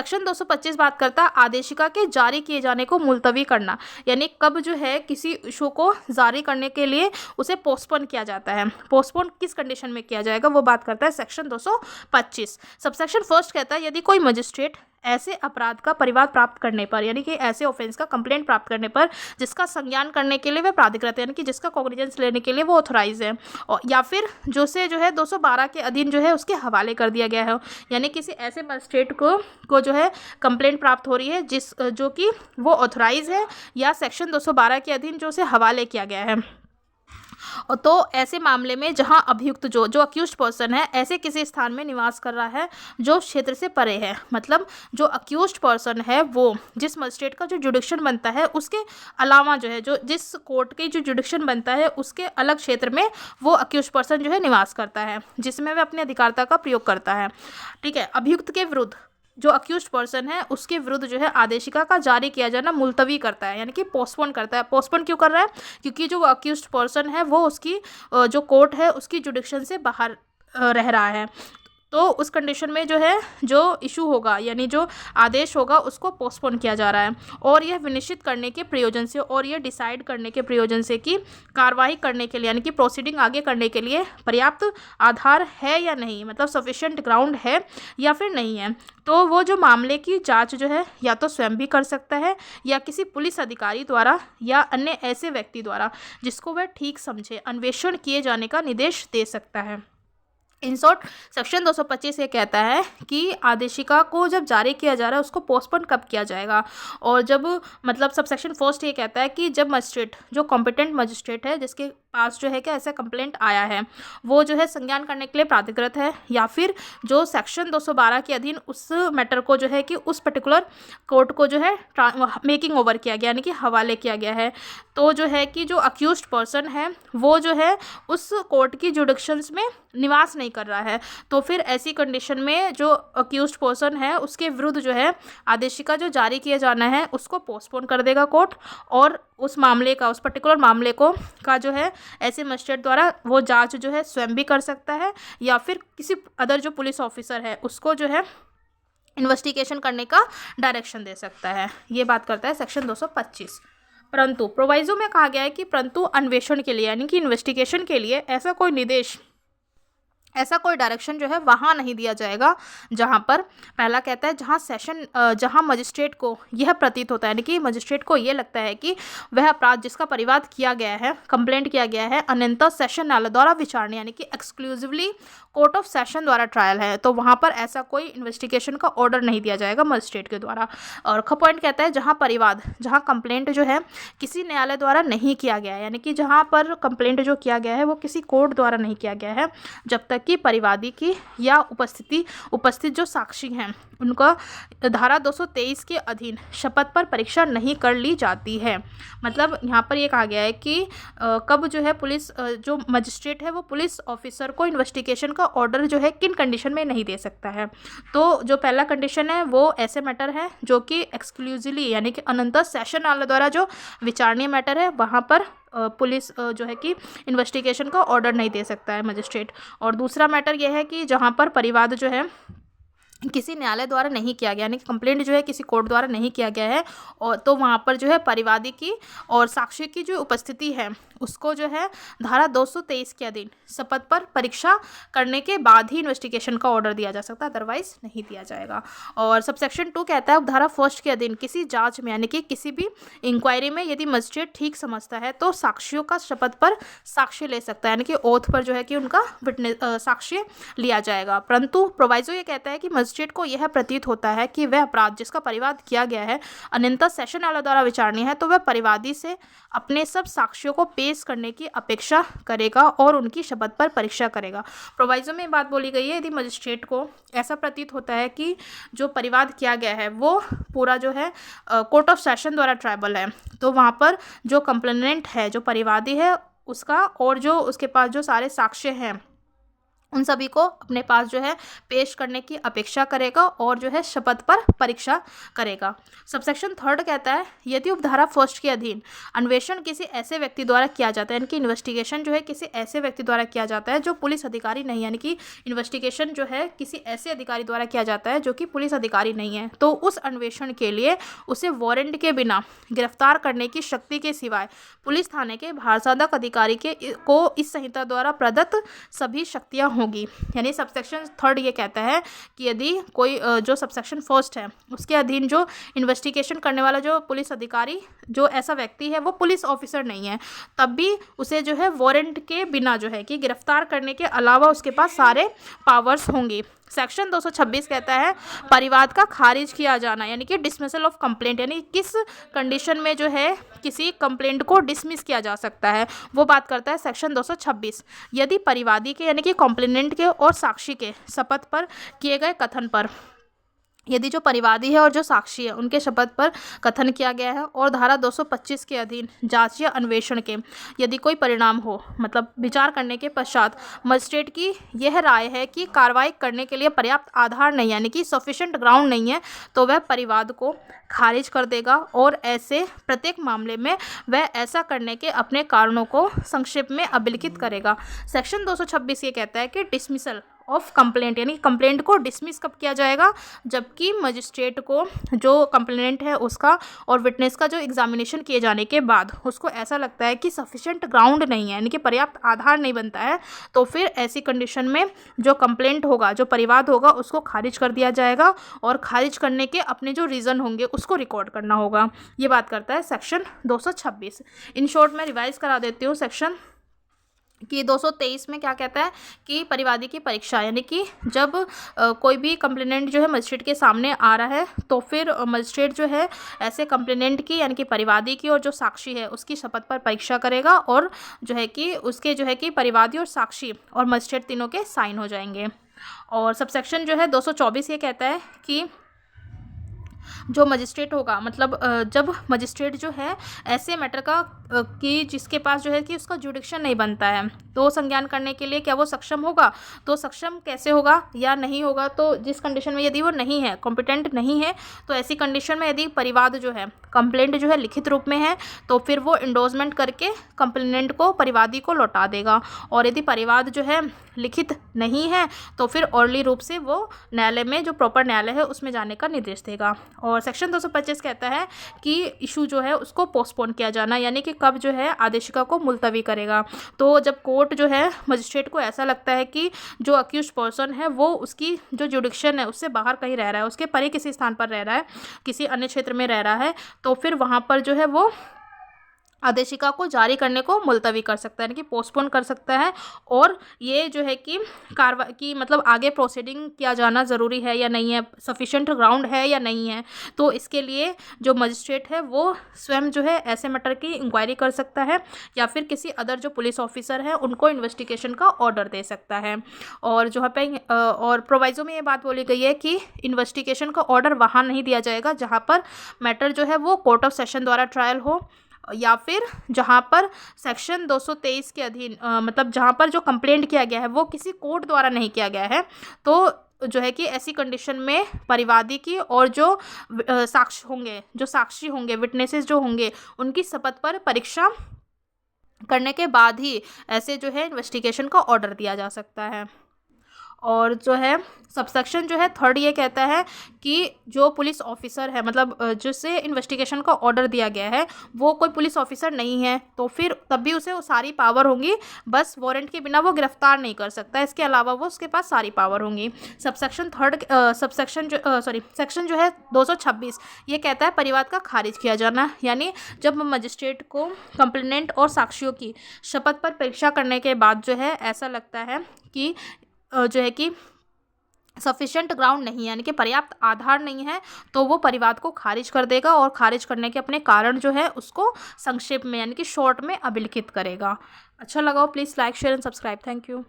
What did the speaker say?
Section 225 बात करता है आदेशिका के जारी किए जाने को मुलतवी करना, यानी कब जो है किसी इशू को जारी करने के लिए उसे पोस्टपोन किया जाता है। पोस्टपोन किस कंडीशन में किया जाएगा वो बात करता है सेक्शन 225। सबसेक्शन फर्स्ट कहता है यदि कोई मजिस्ट्रेट ऐसे अपराध का परिवाद प्राप्त करने पर, यानी कि ऐसे ऑफेंस का कंप्लेंट प्राप्त करने पर जिसका संज्ञान करने के लिए वह प्राधिकृत है, यानी कि जिसका कॉग्निजेंस लेने के लिए वो ऑथोराइज है, और या फिर जो से जो है 212 के अधीन जो है उसके हवाले कर दिया गया है, यानी किसी ऐसे मजिस्ट्रेट को जो है कंप्लेंट प्राप्त हो रही है जो कि वो ऑथोराइज है या सेक्शन 212 के अधीन जो उसे हवाले किया गया है। और तो ऐसे मामले में जहां अभियुक्त जो अक्यूज्ड पर्सन है ऐसे किसी स्थान में निवास कर रहा है जो क्षेत्र से परे है, मतलब जो अक्यूज्ड पर्सन है वो जिस मजिस्ट्रेट का जो जुडिक्शन बनता है उसके अलावा जो है जो जिस कोर्ट की जो जुडिक्शन बनता है उसके अलग क्षेत्र में वो अक्यूज्ड पर्सन जो है निवास करता है, जिसमें वह अपनी अधिकारिता का प्रयोग करता है। ठीक है, अभियुक्त के विरुद्ध जो अक्यूज्ड पर्सन है उसके विरुद्ध जो है आदेशिका का जारी किया जाना मुलतवी करता है, यानी कि पोस्टपोन करता है। पोस्टपोन क्यों कर रहा है? क्योंकि जो अक्यूज्ड पर्सन है वो उसकी जो कोर्ट है उसकी जुडिक्शन से बाहर रह रहा है, तो उस कंडीशन में जो है जो इशू होगा यानी जो आदेश होगा उसको पोस्टपोन किया जा रहा है, और यह विनिश्चित करने के प्रयोजन से और यह डिसाइड करने के प्रयोजन से कि कार्रवाई करने के लिए यानी कि प्रोसीडिंग आगे करने के लिए पर्याप्त आधार है या नहीं, मतलब सफिशिएंट ग्राउंड है या फिर नहीं है, तो वो जो मामले की जांच जो है या तो स्वयं भी कर सकता है या किसी पुलिस अधिकारी द्वारा या अन्य ऐसे व्यक्ति द्वारा जिसको वह ठीक समझे अन्वेषण किए जाने का निर्देश दे सकता है। इन शॉर्ट सेक्शन 225 ये कहता है कि आदेशिका को जब जारी किया जा रहा है उसको पोस्टपोन कब किया जाएगा, और जब मतलब सब सेक्शन फर्स्ट ये कहता है कि जब मजिस्ट्रेट जो कॉम्पिटेंट मजिस्ट्रेट है जिसके पास जो है क्या ऐसा कंप्लेंट आया है वो जो है संज्ञान करने के लिए प्राधिकृत है, या फिर जो सेक्शन 212 के अधीन उस मैटर को जो है कि उस पर्टिकुलर कोर्ट को जो है मेकिंग ओवर किया गया यानी कि हवाले किया गया है, तो जो है कि जो अक्यूज्ड पर्सन है वो जो है उस कोर्ट की जुडिक्शंस में निवास नहीं कर रहा है, तो फिर ऐसी कंडीशन में जो अक्यूज्ड पर्सन है उसके विरुद्ध जो है आदेशिका जो जारी किया जाना है उसको पोस्टपोन कर देगा कोर्ट, और उस मामले का उस पर्टिकुलर मामले को का जो है ऐसे मजिस्ट्रेट द्वारा वो जांच जो है स्वयं भी कर सकता है या फिर किसी अदर जो पुलिस ऑफिसर है उसको जो है इन्वेस्टिगेशन करने का डायरेक्शन दे सकता है। ये बात करता है सेक्शन 225। परंतु प्रोवाइजो में कहा गया है कि परंतु अन्वेषण के लिए यानी कि इन्वेस्टिगेशन के लिए ऐसा कोई निर्देश ऐसा कोई डायरेक्शन जो है वहाँ नहीं दिया जाएगा जहाँ पर पहला कहता है जहाँ मजिस्ट्रेट को यह प्रतीत होता है यानी कि मजिस्ट्रेट को ये लगता है कि वह अपराध जिसका परिवाद किया गया है कंप्लेंट किया गया है अनंतर सेशन न्यायालय द्वारा विचारणीय यानी कि एक्सक्लूसिवली कोर्ट ऑफ सेशन द्वारा ट्रायल है, तो वहाँ पर ऐसा कोई इन्वेस्टिगेशन का ऑर्डर नहीं दिया जाएगा मजिस्ट्रेट के द्वारा। और ख पॉइंट कहता है जहाँ कंप्लेंट जो है किसी न्यायालय द्वारा नहीं किया गया है, यानी कि जहाँ पर कंप्लेंट जो किया गया है वो किसी कोर्ट द्वारा नहीं किया गया है, जब तक कि परिवादी की या उपस्थित जो साक्षी हैं उनका धारा 223 के अधीन शपथ पर परीक्षा नहीं कर ली जाती है। मतलब यहाँ पर ये कहा गया है कि कब जो है पुलिस जो मजिस्ट्रेट है वो पुलिस ऑफिसर को इन्वेस्टिगेशन का ऑर्डर जो है किन कंडीशन में नहीं दे सकता है। तो जो पहला कंडीशन है वो ऐसे मैटर है जो कि एक्सक्लूसिवली यानी कि अनंतर सेशन न्यायालय द्वारा जो विचारणीय मैटर है वहाँ पर पुलिस जो है कि इन्वेस्टिगेशन का ऑर्डर नहीं दे सकता है मजिस्ट्रेट। और दूसरा मैटर यह है कि जहाँ पर परिवाद जो है किसी न्यायालय द्वारा नहीं किया गया यानी कि कंप्लेंट जो है किसी कोर्ट द्वारा नहीं किया गया है, और तो वहाँ पर जो है परिवादी की और साक्षी की जो उपस्थिति है उसको जो है धारा 223 के अधीन शपथ पर परीक्षा करने के बाद ही इन्वेस्टिगेशन का ऑर्डर दिया जा सकता है, अदरवाइज नहीं दिया जाएगा। और सबसेक्शन 2 कहता है धारा फर्स्ट के अधीन किसी जांच में यानी कि किसी भी इंक्वायरी में यदि मजिस्ट्रेट ठीक समझता है तो साक्षियों का शपथ पर साक्ष्य ले सकता है यानी कि ओथ पर जो है कि उनका विटनेस साक्ष्य लिया जाएगा। परंतु प्रोवाइजो ये कहता है कि मजिस्ट्रेट को यह प्रतीत होता है कि वह अपराध जिसका परिवाद किया गया है अनंतर सेशन न्यायालय द्वारा विचारणीय है तो वह परिवादी से अपने सब साक्ष्यों को पेश करने की अपेक्षा करेगा और उनकी शपथ पर परीक्षा करेगा। प्रोवाइजो में बात बोली गई है यदि मजिस्ट्रेट को ऐसा प्रतीत होता है कि जो परिवाद किया गया है वो पूरा जो है कोर्ट ऑफ सेशन द्वारा ट्रायबल है, तो वहाँ पर जो कंप्लेनेंट है जो परिवादी है उसका और जो उसके पास जो सारे साक्ष्य हैं उन सभी को अपने पास जो है पेश करने की अपेक्षा करेगा और जो है शपथ पर परीक्षा करेगा। सबसेक्शन 3 कहता है यदि उपधारा 1 के अधीन अन्वेषण किसी ऐसे व्यक्ति द्वारा किया जाता है, यानी कि इन्वेस्टिगेशन जो है किसी ऐसे व्यक्ति द्वारा किया जाता है जो पुलिस अधिकारी नहीं, यानी कि इन्वेस्टिगेशन जो है किसी ऐसे अधिकारी द्वारा किया जाता है जो कि पुलिस अधिकारी नहीं है, तो उस अन्वेषण के लिए उसे वारंट के बिना गिरफ्तार करने की शक्ति के सिवाय पुलिस थाने के भारसाधक अधिकारी को इस संहिता द्वारा प्रदत्त सभी शक्तियाँ होगी। यानी सबसेक्शन 3 ये कहता है कि यदि कोई जो सबसेक्शन 1 है उसके अधीन जो इन्वेस्टिगेशन करने वाला जो पुलिस अधिकारी जो ऐसा व्यक्ति है वो पुलिस ऑफिसर नहीं है, तब भी उसे जो है वारंट के बिना जो है कि गिरफ्तार करने के अलावा उसके पास सारे पावर्स होंगे। सेक्शन 226 कहता है परिवाद का खारिज किया जाना, यानी कि डिसमिसल ऑफ कंप्लेंट, यानी किस कंडीशन में जो है किसी कंप्लेंट को डिसमिस किया जा सकता है वो बात करता है सेक्शन 226। यदि परिवादी के यानी कि कंप्लेनेंट के और साक्षी के शपथ पर किए गए कथन पर, यदि जो परिवादी है और जो साक्षी है उनके शपथ पर कथन किया गया है और धारा 225 के अधीन जांच या अन्वेषण के यदि कोई परिणाम हो, मतलब विचार करने के पश्चात मजिस्ट्रेट की यह राय है कि कार्रवाई करने के लिए पर्याप्त आधार नहीं, यानी कि सफिशिएंट ग्राउंड नहीं है, तो वह परिवाद को खारिज कर देगा और ऐसे प्रत्येक मामले में वह ऐसा करने के अपने कारणों को संक्षेप में अभिलिखित करेगा। सेक्शन 226 ये कहता है कि डिसमिसल ऑफ कंप्लेंट, यानी कंप्लेंट को डिसमिस कब किया जाएगा, जबकि मजिस्ट्रेट को जो कंप्लेनेंट है उसका और विटनेस का जो एग्जामिनेशन किए जाने के बाद उसको ऐसा लगता है कि सफिशिएंट ग्राउंड नहीं है, यानी कि पर्याप्त आधार नहीं बनता है, तो फिर ऐसी कंडीशन में जो कंप्लेंट होगा, जो परिवाद होगा, उसको खारिज कर दिया जाएगा और खारिज करने के अपने जो रीज़न होंगे उसको रिकॉर्ड करना होगा। ये बात करता है सेक्शन 226। इन शॉर्ट में रिवाइज करा देती हूँ सेक्शन कि 223 में क्या कहता है कि परिवादी की परीक्षा, यानी कि जब कोई भी कंप्लेनेंट जो है मजिस्ट्रेट के सामने आ रहा है तो फिर मजिस्ट्रेट जो है ऐसे कंप्लेनेंट की यानी कि परिवादी की और जो साक्षी है उसकी शपथ पर परीक्षा करेगा और जो है कि उसके जो है कि परिवादी और साक्षी और मजिस्ट्रेट तीनों के साइन हो जाएंगे। और सबसेक्शन जो है 224 ये कहता है कि जो मजिस्ट्रेट होगा, मतलब जब मजिस्ट्रेट जो है ऐसे मैटर का कि जिसके पास जो है कि उसका जुडिक्शन नहीं बनता है तो संज्ञान करने के लिए क्या वो सक्षम होगा, तो सक्षम कैसे होगा या नहीं होगा, तो जिस कंडीशन में यदि वो नहीं है, कॉम्पिटेंट नहीं है, तो ऐसी कंडीशन में यदि परिवाद जो है कंप्लेंट जो है लिखित रूप में है तो फिर वो इंडोर्समेंट करके कंप्लेनेंट को परिवादी को लौटा देगा, और यदि परिवाद जो है लिखित नहीं है तो फिर ओरली रूप से वो न्यायालय में जो प्रॉपर न्यायालय है उसमें जाने का निर्देश देगा। और सेक्शन 225 कहता है कि इशू जो है उसको पोस्टपोन किया जाना, यानी कि कब जो है आदेशिका को मुलतवी करेगा, तो जब कोर्ट जो है मजिस्ट्रेट को ऐसा लगता है कि जो अक्यूज्ड पर्सन है वो उसकी जो जुडिक्शन है उससे बाहर कहीं रह रहा है, उसके परे किसी स्थान पर रह रहा है, किसी अन्य क्षेत्र में रह रहा है, तो फिर वहाँ पर जो है वो आदेशिका को जारी करने को मुलतवी कर सकता है, यानी कि पोस्टपोन कर सकता है। और ये जो है कि कार्रवाई की मतलब आगे प्रोसीडिंग किया जाना ज़रूरी है या नहीं है, सफिशिएंट ग्राउंड है या नहीं है, तो इसके लिए जो मजिस्ट्रेट है वो स्वयं जो है ऐसे मैटर की इंक्वायरी कर सकता है या फिर किसी अदर जो पुलिस ऑफिसर है उनको इन्वेस्टिगेशन का ऑर्डर दे सकता है। और जो है और प्रोवाइजो में ये बात बोली गई है कि इन्वेस्टिगेशन का ऑर्डर वहाँ नहीं दिया जाएगा जहाँ पर मैटर जो है वो कोर्ट ऑफ सेशन द्वारा ट्रायल हो, या फिर जहाँ पर सेक्शन 223 के अधीन मतलब जहाँ पर जो कंप्लेंट किया गया है वो किसी कोर्ट द्वारा नहीं किया गया है, तो जो है कि ऐसी कंडीशन में परिवादी की और जो साक्षी होंगे विटनेसेस जो होंगे उनकी शपथ पर परीक्षा करने के बाद ही ऐसे जो है इन्वेस्टिगेशन का ऑर्डर दिया जा सकता है। और जो है सबसेक्शन जो है 3 ये कहता है कि जो पुलिस ऑफिसर है, मतलब जिससे इन्वेस्टिगेशन का ऑर्डर दिया गया है वो कोई पुलिस ऑफिसर नहीं है, तो फिर तब भी उसे वो सारी पावर होंगी, बस वारंट के बिना वो गिरफ्तार नहीं कर सकता, इसके अलावा वो उसके पास सारी पावर होंगी। सेक्शन जो है 226 ये कहता है परिवाद का खारिज किया जाना, यानी जब मजिस्ट्रेट को कंप्लेनेंट और साक्षियों की शपथ पर परीक्षा करने के बाद जो है ऐसा लगता है कि जो है कि सफिशिएंट ग्राउंड नहीं है, यानी कि पर्याप्त आधार नहीं है, तो वो परिवाद को खारिज कर देगा और खारिज करने के अपने कारण जो है उसको संक्षेप में यानी कि शॉर्ट में अभिलिखित करेगा। अच्छा लगा हो please like share and subscribe. Thank you.